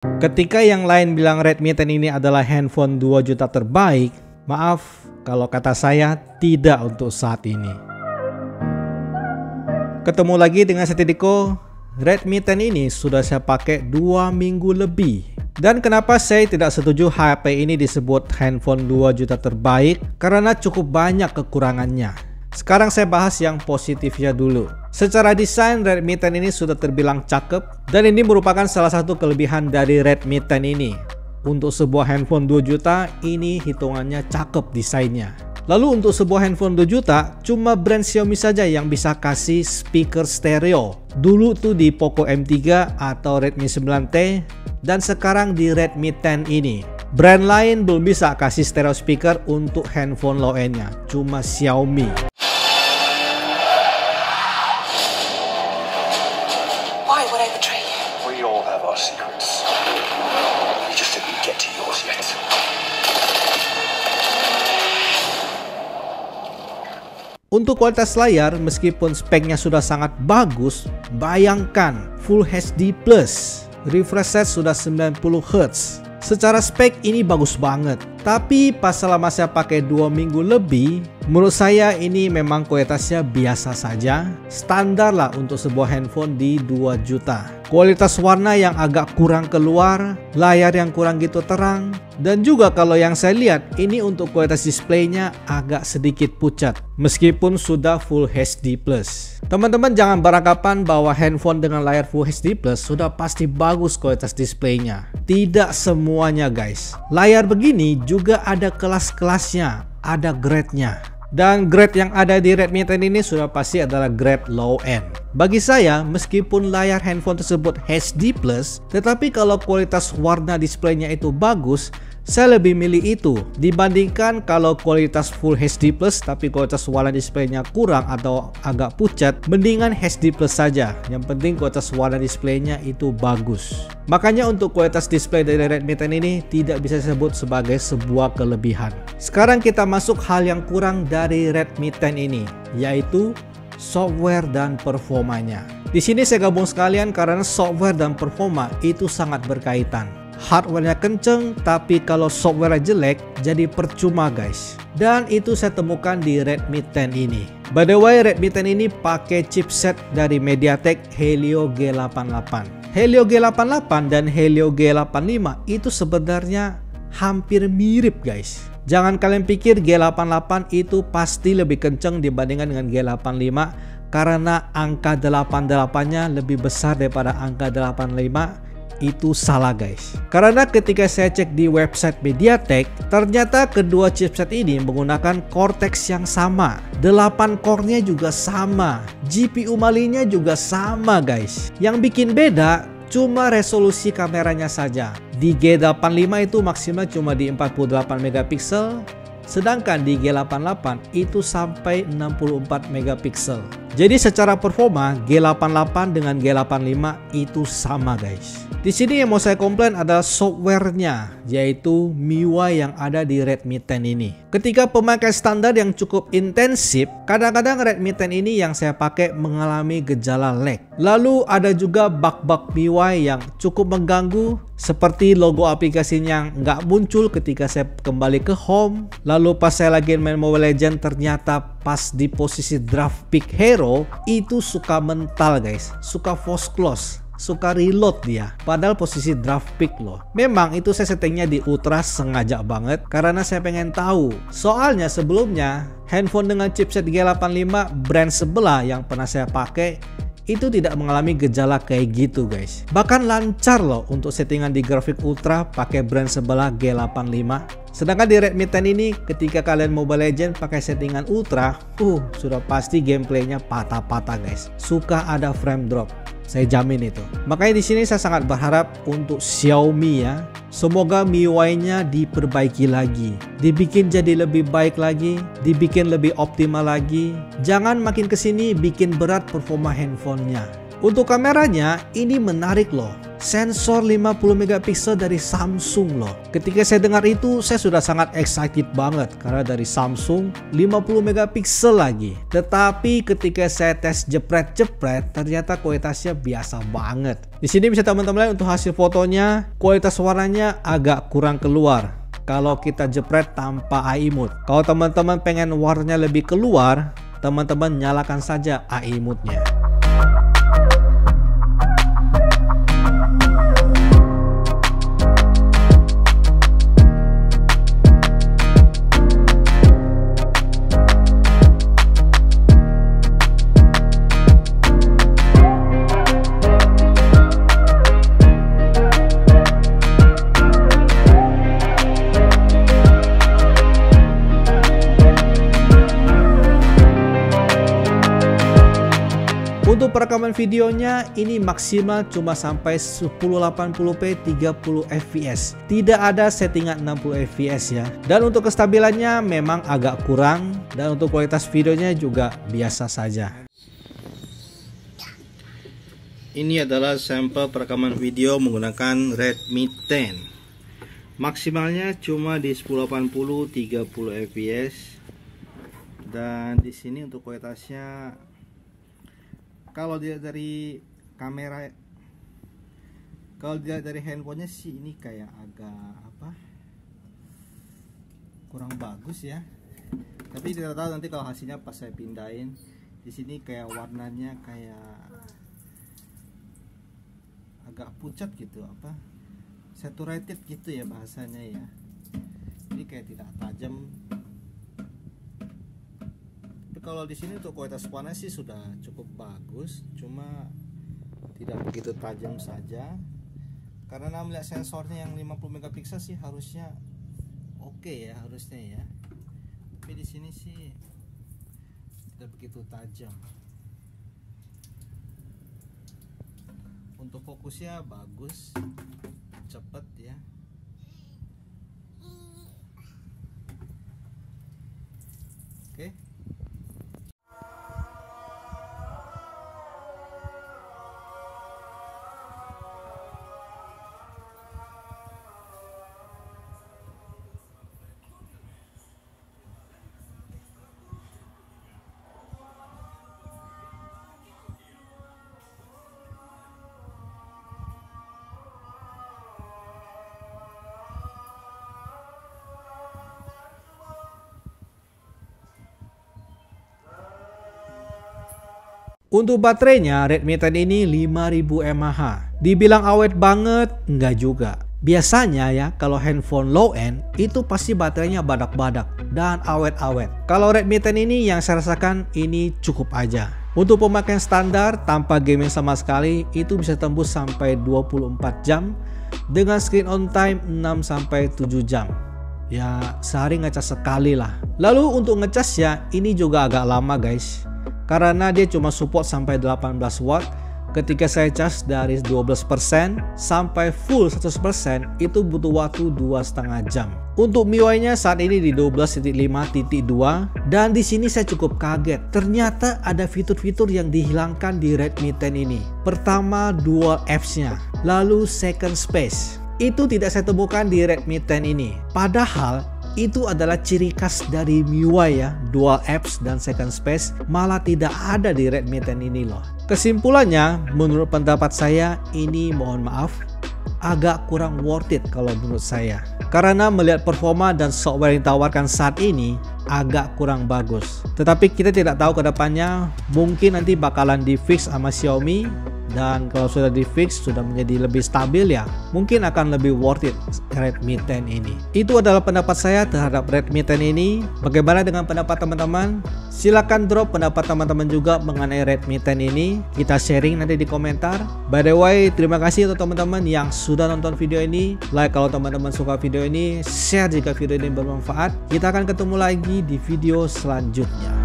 Ketika yang lain bilang Redmi 10 ini adalah handphone 2 juta terbaik, maaf kalau kata saya tidak untuk saat ini. Ketemu lagi dengan saya Tidiko. Redmi 10 ini sudah saya pakai 2 minggu lebih. Dan kenapa saya tidak setuju HP ini disebut handphone 2 juta terbaik? Karena cukup banyak kekurangannya. Sekarang saya bahas yang positifnya dulu. Secara desain Redmi 10 ini sudah terbilang cakep. Dan ini merupakan salah satu kelebihan dari Redmi 10 ini. Untuk sebuah handphone 2 juta ini hitungannya cakep desainnya. Lalu untuk sebuah handphone 2 juta, cuma brand Xiaomi saja yang bisa kasih speaker stereo. Dulu tuh di Poco M3 atau Redmi 9T, dan sekarang di Redmi 10 ini. Brand lain belum bisa kasih stereo speaker untuk handphone low-end-nya, cuma Xiaomi. Why would I betray you? We all have our secrets. You just didn't get to yours yet. Untuk kualitas layar, meskipun speknya sudah sangat bagus, bayangkan Full HD+, refresh rate sudah 90Hz. Secara spek ini bagus banget. Tapi pas selama saya pakai 2 minggu lebih, menurut saya ini memang kualitasnya biasa saja. Standar lah untuk sebuah handphone di 2 juta. Kualitas warna yang agak kurang keluar, layar yang kurang gitu terang, dan juga kalau yang saya lihat ini untuk kualitas displaynya agak sedikit pucat meskipun sudah Full HD+. Teman-teman jangan beranggapan bahwa handphone dengan layar Full HD+ sudah pasti bagus kualitas displaynya. Tidak semuanya guys. Layar begini juga ada kelas-kelasnya, ada grade-nya. Dan grade yang ada di Redmi 10 ini sudah pasti adalah grade low end. Bagi saya, meskipun layar handphone tersebut HD+, tetapi kalau kualitas warna displaynya itu bagus, saya lebih milih itu dibandingkan kalau kualitas Full HD+ tapi kualitas warna displaynya kurang atau agak pucat. Mendingan HD+ saja. Yang penting kualitas warna displaynya itu bagus. Makanya untuk kualitas display dari Redmi 10 ini tidak bisa disebut sebagai sebuah kelebihan. Sekarang kita masuk hal yang kurang dari Redmi 10 ini, yaitu software dan performanya. Di sini saya gabung sekalian karena software dan performa itu sangat berkaitan. Hardware-nya kenceng, tapi kalau software jelek jadi percuma guys. Dan itu saya temukan di Redmi 10 ini. By the way, Redmi 10 ini pakai chipset dari MediaTek Helio G88. Helio G88 dan Helio G85 itu sebenarnya hampir mirip guys. Jangan kalian pikir G88 itu pasti lebih kenceng dibandingkan dengan G85, karena angka 88-nya lebih besar daripada angka 85. Itu salah guys. Karena ketika saya cek di website MediaTek, ternyata kedua chipset ini menggunakan Cortex yang sama. 8 core-nya juga sama. GPU Mali-nya juga sama guys. Yang bikin beda cuma resolusi kameranya saja. Di G85 itu maksimal cuma di 48 megapiksel. Sedangkan di G88 itu sampai 64 megapiksel. Jadi secara performa G88 dengan G85 itu sama guys. Di sini yang mau saya komplain adalah softwarenya, yaitu MIUI yang ada di Redmi 10 ini. Ketika pemakai standar yang cukup intensif, kadang-kadang Redmi 10 ini yang saya pakai mengalami gejala lag. Lalu ada juga bug-bug MIUI yang cukup mengganggu, seperti logo aplikasinya nggak muncul ketika saya kembali ke home. Lalu pas saya lagi main Mobile Legends, ternyata pas di posisi draft pick hero itu suka mental guys, suka force close, suka reload dia, padahal posisi draft pick loh. Memang itu saya settingnya di ultra sengaja banget karena saya pengen tahu. Soalnya sebelumnya handphone dengan chipset G85 brand sebelah yang pernah saya pakai itu tidak mengalami gejala kayak gitu guys. Bahkan lancar loh untuk settingan di grafik ultra pakai brand sebelah G85. Sedangkan di Redmi 10 ini ketika kalian Mobile Legends pakai settingan ultra, sudah pasti gameplaynya patah-patah guys. Suka ada frame drop. Saya jamin itu. Makanya di sini saya sangat berharap untuk Xiaomi ya. Semoga MIUI-nya diperbaiki lagi, dibikin jadi lebih baik lagi, dibikin lebih optimal lagi. Jangan makin kesini bikin berat performa handphonenya. Untuk kameranya ini menarik loh. Sensor 50 megapiksel dari Samsung loh. Ketika saya dengar itu, saya sudah sangat excited banget karena dari Samsung 50 megapiksel lagi. Tetapi ketika saya tes jepret-jepret, ternyata kualitasnya biasa banget. Di sini bisa teman-teman lihat untuk hasil fotonya, kualitas warnanya agak kurang keluar kalau kita jepret tanpa AI mode. Kalau teman-teman pengen warnanya lebih keluar, teman-teman nyalakan saja AI mode-nya. Untuk perekaman videonya ini maksimal cuma sampai 1080p 30 fps. Tidak ada settingan 60 fps ya. Dan untuk kestabilannya memang agak kurang, dan untuk kualitas videonya juga biasa saja. Ini adalah sampel perekaman video menggunakan Redmi 10. Maksimalnya cuma di 1080 30 fps. Dan di sini untuk kualitasnya, kalau dilihat dari kamera, kalau dilihat dari handphonenya sih ini kayak agak kurang bagus ya. Tapi tidak tahu nanti kalau hasilnya pas saya pindahin. Di sini kayak warnanya kayak agak pucat gitu, saturated gitu ya bahasanya ya. Ini kayak tidak tajam. Kalau di sini untuk kualitas warna sih sudah cukup bagus, cuma tidak begitu tajam saja. Karena melihat sensornya yang 50 megapiksel sih harusnya oke ya, harusnya ya. Tapi di sini sih tidak begitu tajam. Untuk fokusnya bagus, cepet ya. Oke. Untuk baterainya, Redmi 10 ini 5000 mAh. Dibilang awet banget, enggak juga. Biasanya ya, kalau handphone low end itu pasti baterainya badak-badak dan awet-awet. Kalau Redmi 10 ini yang saya rasakan ini cukup aja. Untuk pemakaian standar tanpa gaming sama sekali itu bisa tembus sampai 24 jam dengan screen on time 6-7 jam. Ya, sehari ngecas sekali lah. Lalu untuk ngecas ya, ini juga agak lama guys. Karena dia cuma support sampai 18 watt. Ketika saya cas dari 12% sampai full 100% itu butuh waktu 2,5 jam. Untuk MIUI-nya saat ini di 12.5.2 dan di sini saya cukup kaget. Ternyata ada fitur-fitur yang dihilangkan di Redmi 10 ini. Pertama, dual apps-nya, lalu second space. Itu tidak saya temukan di Redmi 10 ini. Padahal itu adalah ciri khas dari MIUI ya, dual apps dan second space malah tidak ada di Redmi 10 ini loh. Kesimpulannya, menurut pendapat saya ini mohon maaf agak kurang worth it kalau menurut saya. Karena melihat performa dan software yang ditawarkan saat ini agak kurang bagus. Tetapi kita tidak tahu ke depannya, mungkin nanti bakalan di fix sama Xiaomi. Dan kalau sudah di fix, sudah menjadi lebih stabil ya, mungkin akan lebih worth it Redmi 10 ini. Itu adalah pendapat saya terhadap Redmi 10 ini. Bagaimana dengan pendapat teman-teman? Silahkan drop pendapat teman-teman juga mengenai Redmi 10 ini. Kita sharing nanti di komentar. By the way, terima kasih untuk teman-teman yang sudah nonton video ini. Like kalau teman-teman suka video ini, share jika video ini bermanfaat. Kita akan ketemu lagi di video selanjutnya.